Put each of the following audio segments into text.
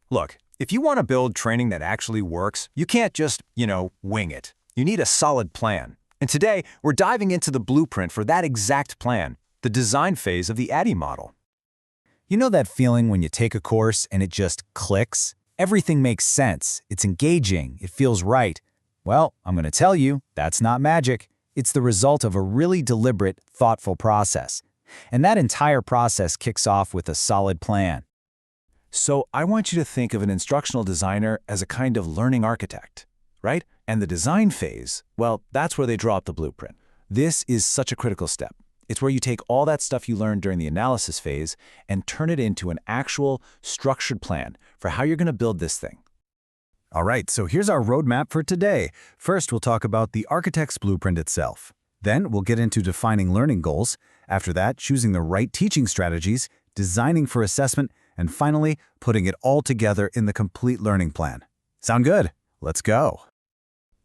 Look, if you want to build training that actually works, you can't just, wing it. You need a solid plan. And today, we're diving into the blueprint for that exact plan, the design phase of the ADDIE model. You know that feeling when you take a course and it just clicks? Everything makes sense, it's engaging, it feels right. Well, I'm going to tell you, that's not magic. It's the result of a really deliberate, thoughtful process. And that entire process kicks off with a solid plan. So I want you to think of an instructional designer as a kind of learning architect, right? And the design phase, well, that's where they draw up the blueprint. This is such a critical step. It's where you take all that stuff you learned during the analysis phase and turn it into an actual, structured plan for how you're going to build this thing. All right, so here's our roadmap for today. First, we'll talk about the architect's blueprint itself. Then, we'll get into defining learning goals. After that, choosing the right teaching strategies, designing for assessment, and finally, putting it all together in the complete learning plan. Sound good? Let's go.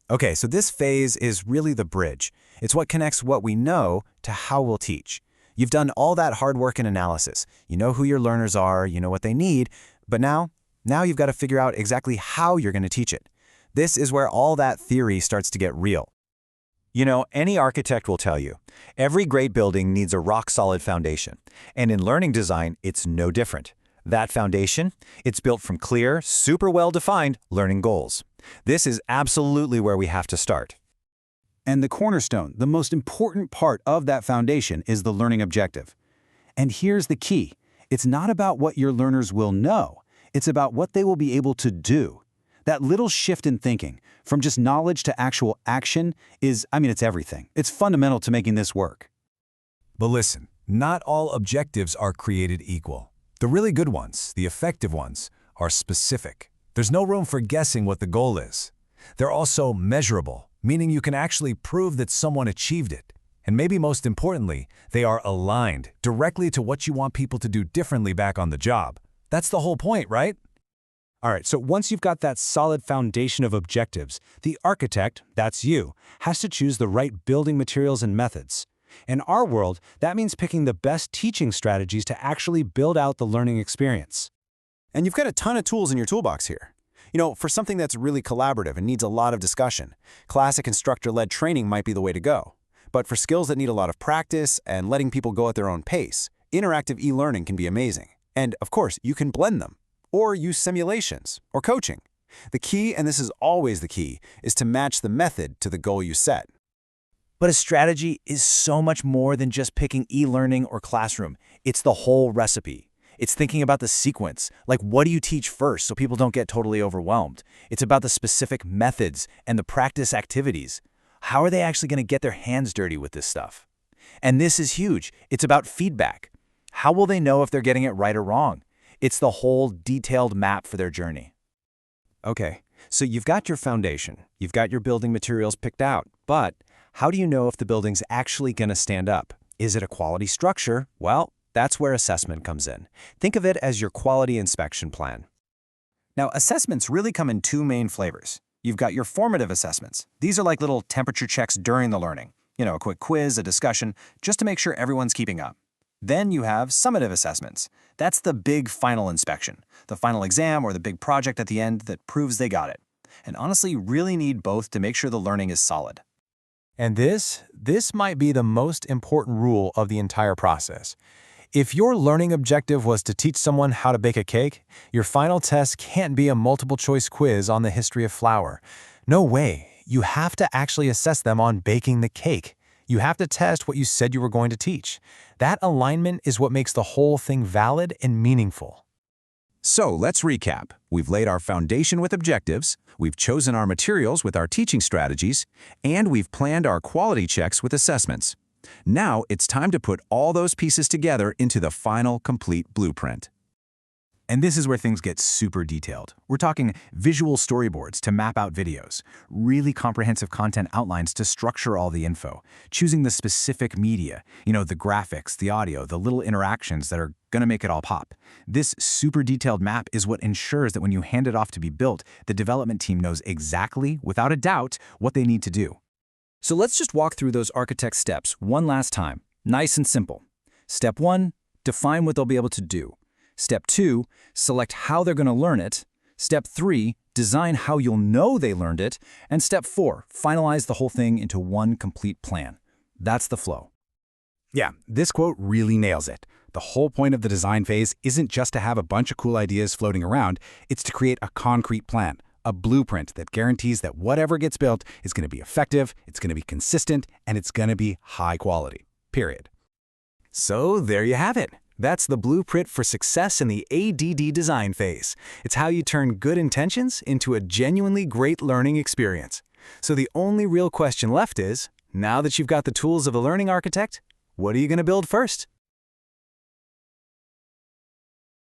Okay, so this phase is really the bridge. It's what connects what we know to how we'll teach. You've done all that hard work and analysis. You know who your learners are, you know what they need, but now you've got to figure out exactly how you're going to teach it. This is where all that theory starts to get real. Any architect will tell you, every great building needs a rock-solid foundation. And in learning design, it's no different. That foundation, it's built from clear, super well-defined learning goals. This is absolutely where we have to start. And the cornerstone, the most important part of that foundation is the learning objective. And here's the key. It's not about what your learners will know. It's about what they will be able to do. That little shift in thinking, from just knowledge to actual action, it's everything. It's fundamental to making this work. But listen, not all objectives are created equal. The really good ones, the effective ones, are specific. There's no room for guessing what the goal is. They're also measurable, meaning you can actually prove that someone achieved it. And maybe most importantly, they are aligned directly to what you want people to do differently back on the job. That's the whole point, right? All right, so once you've got that solid foundation of objectives, the architect, that's you, has to choose the right building materials and methods. In our world, that means picking the best teaching strategies to actually build out the learning experience. And you've got a ton of tools in your toolbox here. For something that's really collaborative and needs a lot of discussion, classic instructor-led training might be the way to go. But for skills that need a lot of practice and letting people go at their own pace, interactive e-learning can be amazing. And of course, you can blend them, or use simulations, or coaching. The key, and this is always the key, is to match the method to the goal you set. But a strategy is so much more than just picking e-learning or classroom. It's the whole recipe. It's thinking about the sequence, like what do you teach first so people don't get totally overwhelmed. It's about the specific methods and the practice activities. How are they actually going to get their hands dirty with this stuff? And this is huge. It's about feedback. How will they know if they're getting it right or wrong? It's the whole detailed map for their journey. Okay, so you've got your foundation, you've got your building materials picked out, but how do you know if the building's actually going to stand up? Is it a quality structure? Well, that's where assessment comes in. Think of it as your quality inspection plan. Now, assessments really come in two main flavors. You've got your formative assessments. These are like little temperature checks during the learning. A quick quiz, a discussion, just to make sure everyone's keeping up. Then you have summative assessments. That's the big final inspection, the final exam or the big project at the end that proves they got it. And honestly, you really need both to make sure the learning is solid. And this might be the most important rule of the entire process. If your learning objective was to teach someone how to bake a cake, your final test can't be a multiple-choice quiz on the history of flour. No way. You have to actually assess them on baking the cake. You have to test what you said you were going to teach. That alignment is what makes the whole thing valid and meaningful. So let's recap. We've laid our foundation with objectives, we've chosen our materials with our teaching strategies, and we've planned our quality checks with assessments. Now it's time to put all those pieces together into the final complete blueprint. And this is where things get super detailed. We're talking visual storyboards to map out videos, really comprehensive content outlines to structure all the info, choosing the specific media, the graphics, the audio, the little interactions that are going to make it all pop. This super detailed map is what ensures that when you hand it off to be built, the development team knows exactly, without a doubt, what they need to do. So let's just walk through those architect steps one last time. Nice and simple. Step 1, define what they'll be able to do. Step 2, select how they're going to learn it. Step 3, design how you'll know they learned it. And Step 4, finalize the whole thing into one complete plan. That's the flow. Yeah, this quote really nails it. The whole point of the design phase isn't just to have a bunch of cool ideas floating around, it's to create a concrete plan, a blueprint that guarantees that whatever gets built is going to be effective, it's going to be consistent, and it's going to be high quality. Period. So there you have it. That's the blueprint for success in the ADD design phase. It's how you turn good intentions into a genuinely great learning experience. So the only real question left is, now that you've got the tools of a learning architect, what are you going to build first?